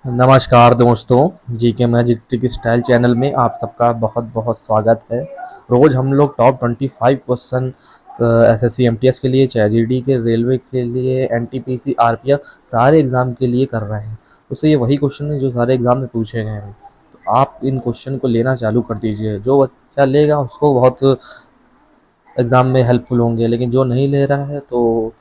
नमस्कार दोस्तों, जी के मैजिक ट्रिक स्टाइल चैनल में आप सबका बहुत बहुत स्वागत है। रोज़ हम लोग टॉप 25 क्वेश्चन एसएससी एमटीएस के लिए, चाहे जीडी के, रेलवे के लिए, एनटीपीसी, आरपीएफ सारे एग्ज़ाम के लिए कर रहे हैं। उससे ये वही क्वेश्चन है जो सारे एग्ज़ाम में पूछे गए हैं। तो आप इन क्वेश्चन को लेना चालू कर दीजिए। जो बच्चा लेगा उसको बहुत एग्ज़ाम में हेल्पफुल होंगे, लेकिन जो नहीं ले रहा है तो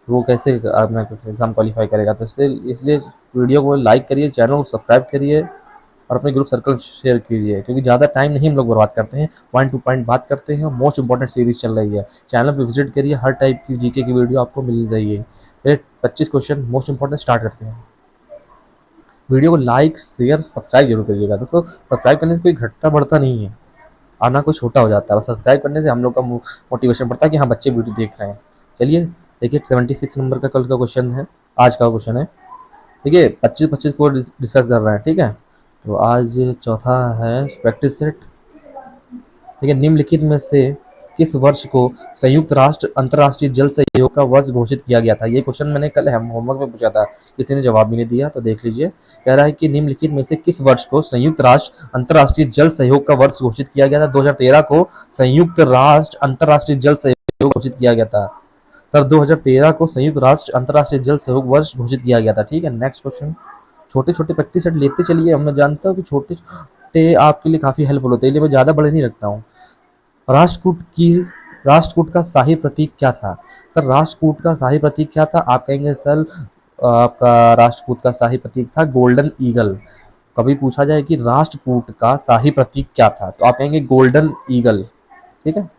वो कैसे अपना एग्ज़ाम क्वालिफाई करेगा। तो इसलिए वीडियो को लाइक करिए, चैनल को सब्सक्राइब करिए और अपने ग्रुप सर्कल शेयर कीजिए, क्योंकि ज़्यादा टाइम नहीं हम लोग बर्बाद करते हैं, पॉइंट टू पॉइंट बात करते हैं। मोस्ट इंपॉर्टेंट सीरीज चल रही है, चैनल पे विजिट करिए, हर टाइप की जीके की वीडियो आपको मिल जाइए। ये 25 क्वेश्चन मोस्ट इंपॉर्टेंट स्टार्ट करते हैं। वीडियो को लाइक शेयर सब्सक्राइब जरूर करिएगा दोस्तों। सब्सक्राइब करने से कोई घटता बढ़ता नहीं है और ना कोई छोटा हो जाता है। बस सब्सक्राइब करने से हम लोग का मोटिवेशन बढ़ता है कि हाँ, बच्चे वीडियो देख रहे हैं। चलिए देखिए, 76 नंबर का कल का क्वेश्चन है, आज का क्वेश्चन है। ठीक है, 25 को डिस्कस कर रहे हैं। ठीक है, तो आज चौथा है प्रैक्टिस सेट। ठीक है, निम्नलिखित में से किस वर्ष को संयुक्त राष्ट्र अंतर्राष्ट्रीय जल सहयोग का वर्ष घोषित किया गया था। ये क्वेश्चन मैंने कल हम होमवर्क में पूछा था, किसी ने जवाब भी नहीं दिया, तो देख लीजिए। कह रहा है कि निम्नलिखित में से किस वर्ष को संयुक्त राष्ट्र अंतर्राष्ट्रीय जल सहयोग का वर्ष घोषित किया गया था। 2013 को संयुक्त राष्ट्र अंतर्राष्ट्रीय जल सहयोग घोषित किया गया था। सर 2013 को संयुक्त राष्ट्र अंतर्राष्ट्रीय जल सहयोग वर्ष घोषित किया गया था। ठीक है, नेक्स्ट क्वेश्चन। छोटे छोटे प्रैक्टिस सेट लेते चलिए। मैं जानता हूँ कि छोटे छोटे आपके लिए काफ़ी हेल्पफुल होते हैं, इसलिए मैं ज़्यादा बड़े नहीं रखता हूँ। राष्ट्रकूट का शाही प्रतीक क्या था। सर राष्ट्रकूट का शाही प्रतीक क्या था। आप कहेंगे सर आपका राष्ट्रकूट का शाही प्रतीक था गोल्डन ईगल। कभी पूछा जाए कि राष्ट्रकूट का शाही प्रतीक क्या था, तो आप कहेंगे गोल्डन ईगल। ठीक है,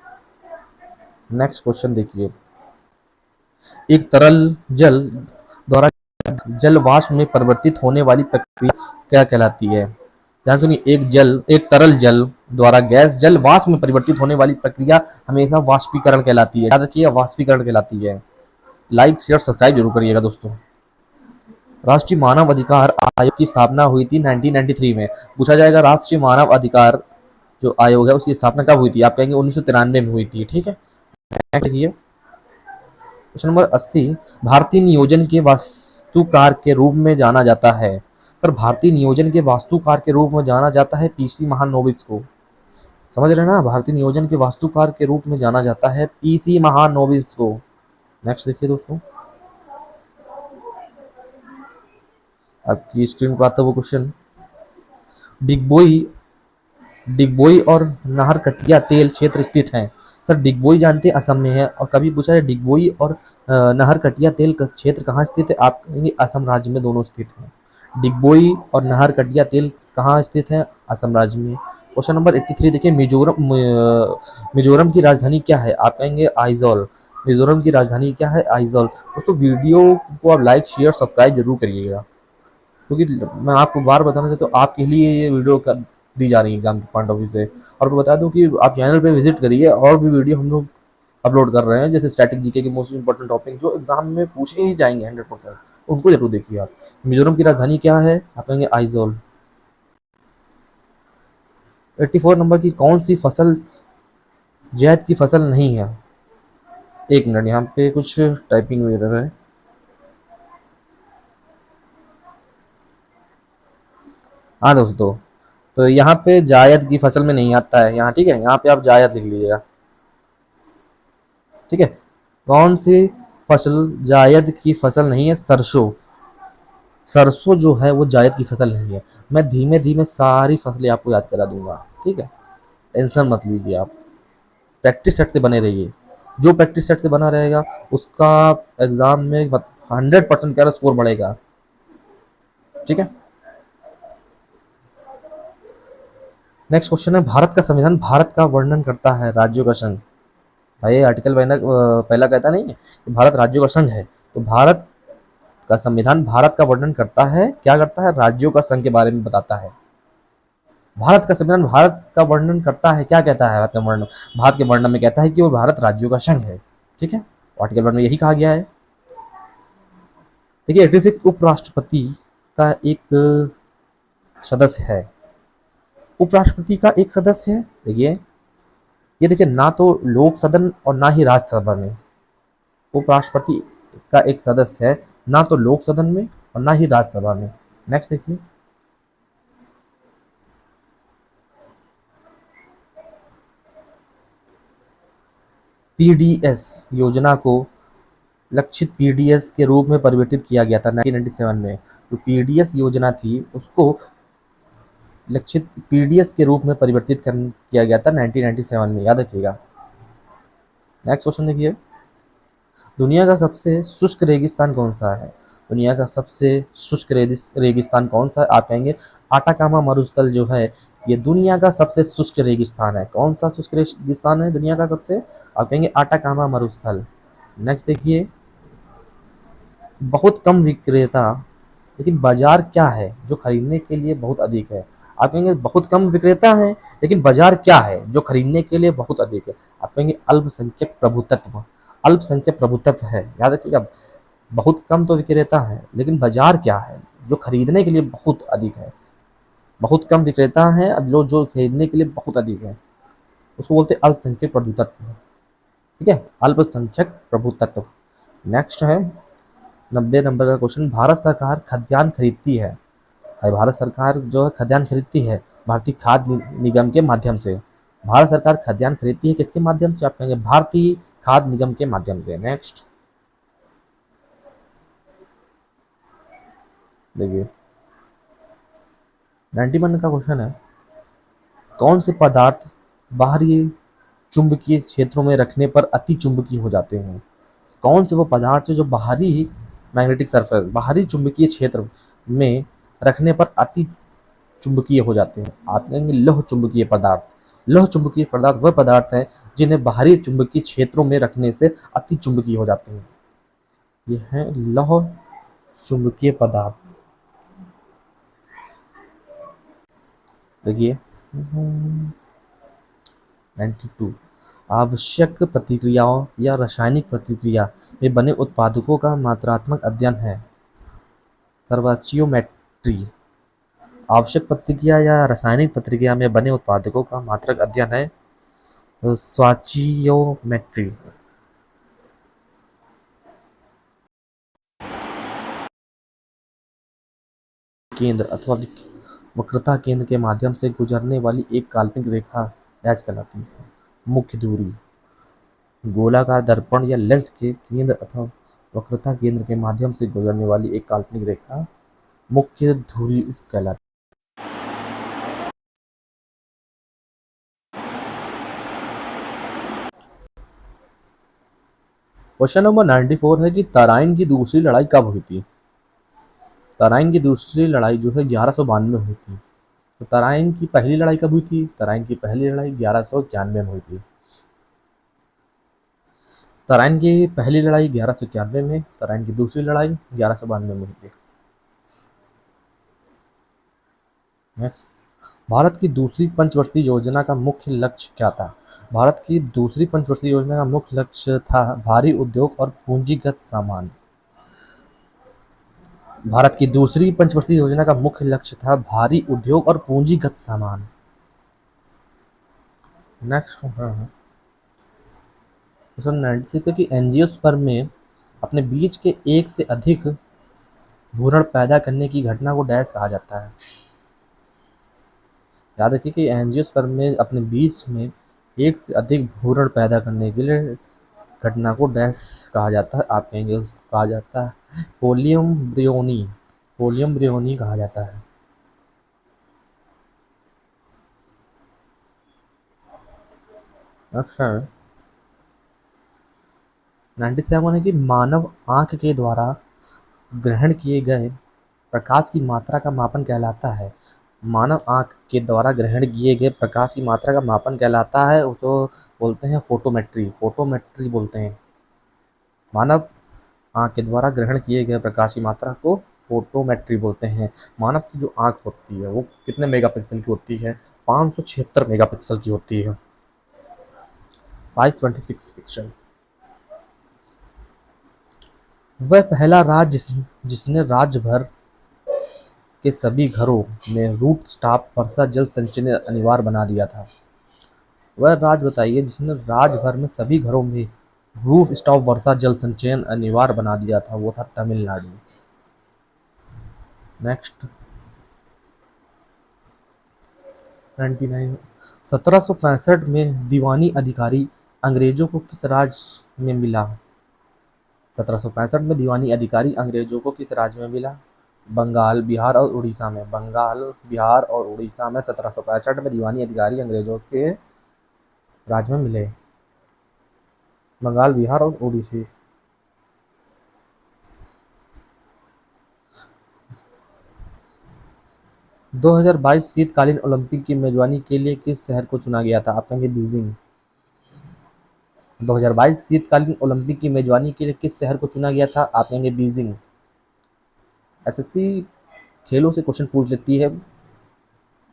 नेक्स्ट क्वेश्चन देखिए। एक तरल जल द्वारा जल वाष्प में परिवर्तित होने वाली प्रक्रिया क्या कहलाती है। ध्यान सुनिए, एक तरल जल द्वारा गैस जल वाष्प में परिवर्तित होने वाली प्रक्रिया हमेशा वाष्पीकरण कहलाती है। याद रखिए, वाष्पीकरण कहलाती है। लाइक शेयर सब्सक्राइब जरूर करिएगा दोस्तों। राष्ट्रीय मानव अधिकार आयोग की स्थापना हुई थी 1993 में। पूछा जाएगा राष्ट्रीय मानव अधिकार जो आयोग है उसकी स्थापना कब हुई थी। आप कहेंगे 1993 में हुई थी। ठीक है, देखिए क्वेश्चन नंबर 80। भारतीय नियोजन के वास्तुकार के रूप में जाना जाता है। सर भारतीय नियोजन के वास्तुकार के रूप में जाना जाता है पीसी महानोबिस को। समझ रहे हैं ना, भारतीय नियोजन के वास्तुकार के रूप में जाना जाता है पीसी महानोबिस को। नेक्स्ट देखिए दोस्तों, आपकी स्क्रीन पर आता है वो क्वेश्चन। डिगबोई डिगबोई और नाहरकटिया तेल क्षेत्र स्थित हैं। सर डिगबोई जानते हैं असम में है, और कभी पूछा है डिगबोई और नाहरकटिया तेल का क्षेत्र कहाँ स्थित है। आप कहेंगे असम राज्य में दोनों स्थित हैं। डिगबोई और नाहरकटिया तेल कहाँ स्थित है, असम राज्य में। क्वेश्चन नंबर 83 देखिए, मिजोरम की राजधानी क्या है। आप कहेंगे आइजॉल। मिजोरम की राजधानी क्या है, आइजॉल। दोस्तों वीडियो को आप लाइक शेयर सब्सक्राइब जरूर करिएगा, क्योंकि मैं आपको बार बताना चाहता हूँ आपके लिए ये वीडियो दी जा रही है एग्जाम के पॉइंट ऑफ व्यू से। और मैं बता दूं कि आप चैनल पे विजिट करिए, और भी वीडियो हम लोग अपलोड कर रहे हैं, जैसे स्टैटिक जीके के मोस्ट इंपॉर्टेंट टॉपिक जो एग्जाम में पूछे ही जाएंगे 100%, उनको जरूर देखिए आप। मिजोरम की राजधानी क्या है, आप कहेंगे आइजोल। 84 नंबर की कौन सी फसल जायद की फसल नहीं है। एक मिनट, यहाँ पे कुछ टाइपिंग वगैरह है। हाँ दोस्तों, तो यहाँ पे जायद की फसल में नहीं आता है यहाँ। ठीक है, यहाँ पे आप जायद लिख लीजिएगा। ठीक है, कौन सी फसल जायद की फसल नहीं है, सरसों। सरसों जो है वो जायद की फसल नहीं है। मैं धीमे धीमे सारी फसलें आपको याद करा दूंगा। ठीक है, टेंशन मत लीजिए आप, प्रैक्टिस सेट से बने रहिए। जो प्रैक्टिस सेट से बना रहेगा उसका एग्जाम में 100% का स्कोर बढ़ेगा। ठीक है, नेक्स्ट क्वेश्चन है, भारत का संविधान भारत का वर्णन करता है राज्यों का संघ। भाई आर्टिकल पहला कहता नहीं है कि भारत राज्यों का संघ है, तो भारत का संविधान भारत का वर्णन करता है, क्या करता है, राज्यों का संघ के बारे में बताता है। भारत का संविधान भारत का वर्णन करता है, क्या कहता है भारत के वर्णन में कहता है कि वो भारत राज्यों का संघ है। ठीक है, आर्टिकल 1 में यही कहा गया है। देखिए 86 उपराष्ट्रपति का एक सदस्य है। उपराष्ट्रपति का एक सदस्य है, देखिए ये देखिए, ना तो लोक सदन और ना ही राज्यसभा में। उपराष्ट्रपति का एक सदस्य है, ना तो लोक सदन में और ना ही राज्यसभा में। नेक्स्ट देखिए, पीडीएस योजना को लक्षित पीडीएस के रूप में परिवर्तित किया गया था 1997 में। जो पीडीएस योजना थी उसको लक्षित पीडीएस के रूप में परिवर्तित किया गया था 1997 में, याद रखिएगा। नेक्स्ट क्वेश्चन देखिए, दुनिया का सबसे शुष्क रेगिस्तान कौन सा है? दुनिया का सबसे शुष्क रेगिस्तान कौन सा है? आप कहेंगे आटाकामा मरुस्थल जो है ये दुनिया का सबसे शुष्क रेगिस्तान है। कौन सा शुष्क रेगिस्तान है दुनिया का सबसे? आप कहेंगे आटाकामा मरुस्थल। नेक्स्ट देखिए, बहुत कम विक्रेता लेकिन बाजार क्या है जो खरीदने के लिए बहुत अधिक है? आप कहेंगे बहुत कम विक्रेता है लेकिन बाजार क्या है जो खरीदने के लिए बहुत अधिक है? आप कहेंगे अल्पसंख्यक प्रभुत्व। अल्पसंख्यक प्रभुत्व है, याद रखिएगा। बहुत कम तो विक्रेता है लेकिन बाजार क्या है जो खरीदने के लिए बहुत अधिक है? बहुत कम विक्रेता है अब जो जो खरीदने के लिए बहुत अधिक है, उसको बोलते हैं अल्पसंख्यक प्रभुत्व। ठीक है, अल्पसंख्यक प्रभुत्व। नेक्स्ट है 90 नंबर का क्वेश्चन, भारत सरकार खाद्यान्न खरीदती है। भारत सरकार जो है खाद्यान्न खरीदती है भारतीय खाद्य निगम के माध्यम से। भारत सरकार खाद्यान्न खरीदती है किसके माध्यम से? आप कहेंगे भारतीय खाद्य निगम के माध्यम से। नेक्स्ट देखिए, 91 का क्वेश्चन है, कौन से पदार्थ बाहरी चुंबकीय क्षेत्रों में रखने पर अति चुंबकीय हो जाते हैं? कौन से वो पदार्थ है जो बाहरी मैग्नेटिक सरफेस, बाहरी चुंबकीय क्षेत्र में रखने पर अति चुंबकीय हो जाते हैं? आप कहेंगे लौह चुंबकीय पदार्थ। लौह चुंबकीय पदार्थ वह पदार्थ है जिन्हें बाहरी चुंबकीय क्षेत्रों में रखने से अति चुंबकीय हो जाते हैं। ये है लौह चुंबकीय पदार्थ। देखिए 92, आवश्यक प्रतिक्रियाओं या रासायनिक प्रतिक्रिया में बने उत्पादकों का मात्रात्मक अध्ययन है सर्वाचियोमेट्री। आवश्यक प्रतिक्रिया या रासायनिक प्रतिक्रिया में बने उत्पादकों का मात्रक अध्ययन है स्वाचियोमेट्री। केंद्र अथवा वक्रता केंद्र के माध्यम से गुजरने वाली एक काल्पनिक रेखा डैश कहलाती है मुख्य धुरी। गोलाकार दर्पण या लेंस के केंद्र अथवा वक्रता केंद्र के माध्यम से गुजरने वाली एक काल्पनिक रेखा मुख्य धुरी कहलाती है। क्वेश्चन नंबर 94 है कि तराइन की दूसरी लड़ाई कब हुई थी? तराइन की दूसरी लड़ाई जो है 1192 में हुई थी। तो तराइन की पहली लड़ाई कब हुई थी? तराइन की पहली लड़ाई 1191 में हुई थी। तराइन की पहली लड़ाई 1191 में, तराइन की दूसरी लड़ाई 1192 में हुई थी। नेक्स्ट, भारत की दूसरी पंचवर्षीय योजना का मुख्य लक्ष्य क्या था? भारत की दूसरी पंचवर्षीय योजना का मुख्य लक्ष्य था भारी उद्योग और पूंजीगत सामान। भारत की दूसरी पंचवर्षीय योजना का मुख्य लक्ष्य था भारी उद्योग और पूंजीगत सामान। नेक्स्ट क्वेश्चन 96 है कि एंजियोस्पर्म में अपने बीज के एक से अधिक भ्रूण पैदा करने की घटना को डैश कहा जाता है? याद रखिए कि एंजियोस्पर्म में अपने बीज में एक से अधिक भ्रूण पैदा करने के लिए घटना को डैश कहा जाता है। आप कहेंगे उसको कहा जाता है पोलियम्ब्रियोनी। पोलियम्ब्रियोनी कहा जाता है। अच्छा, 97 है कि मानव आंख के द्वारा ग्रहण किए गए प्रकाश की मात्रा का मापन कहलाता है। मानव आंख के द्वारा ग्रहण किए गए प्रकाश की मात्रा का मापन कहलाता है, उसको बोलते हैं फोटोमेट्री। फोटोमेट्री बोलते हैं। मानव आंख के द्वारा ग्रहण किए गए प्रकाश की मात्रा को फोटोमेट्री बोलते हैं। मानव की जो आंख होती है वो कितने मेगापिक्सल की होती है? 576 मेगापिक्सल की होती है। 526 पिक्सल। वह पहला राज्य जिसने राज्य भर के सभी घरों में रूट स्टॉप वर्षा जल संचयन अनिवार्य बना दिया था। वह राज्य बताइए जिसने राज्य भर में सभी घरों में रूफ स्टॉप वर्षा जल संचयन अनिवार्य बना दिया था। वो था तमिलनाडु। नेक्स्ट 99। 1765 में दीवानी अधिकारी अंग्रेजों को किस राज्य में मिला? 1765 में दीवानी अधिकारी अंग्रेजों को किस राज्य में मिला? बंगाल, बिहार और उड़ीसा में। बंगाल, बिहार और उड़ीसा में 1765 में दीवानी अधिकारी अंग्रेजों के राज्य में मिले। बंगाल, बिहार और उड़ीसी। 2022 शीतकालीन ओलंपिक की मेजबानी के लिए किस शहर को चुना गया था? आप कहेंगे बीजिंग। 2022 शीतकालीन ओलंपिक की मेजबानी के लिए किस शहर को चुना गया था? आप कहेंगे बीजिंग। एसएससी खेलों से क्वेश्चन पूछ लेती है,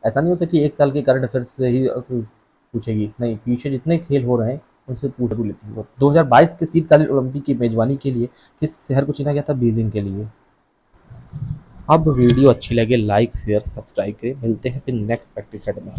ऐसा नहीं होता कि एक साल के करंट अफेयर से ही पूछेगी, नहीं, पीछे जितने खेल हो रहे हैं उनसे पूछ भी लेती है। 2022 के शीतकालीन ओलंपिक की मेजबानी के लिए किस शहर को चुना गया था? बीजिंग के लिए। अब वीडियो अच्छी लगे लाइक शेयर सब्सक्राइब करें। मिलते हैं फिर नेक्स्ट प्रैक्टिस सेट में।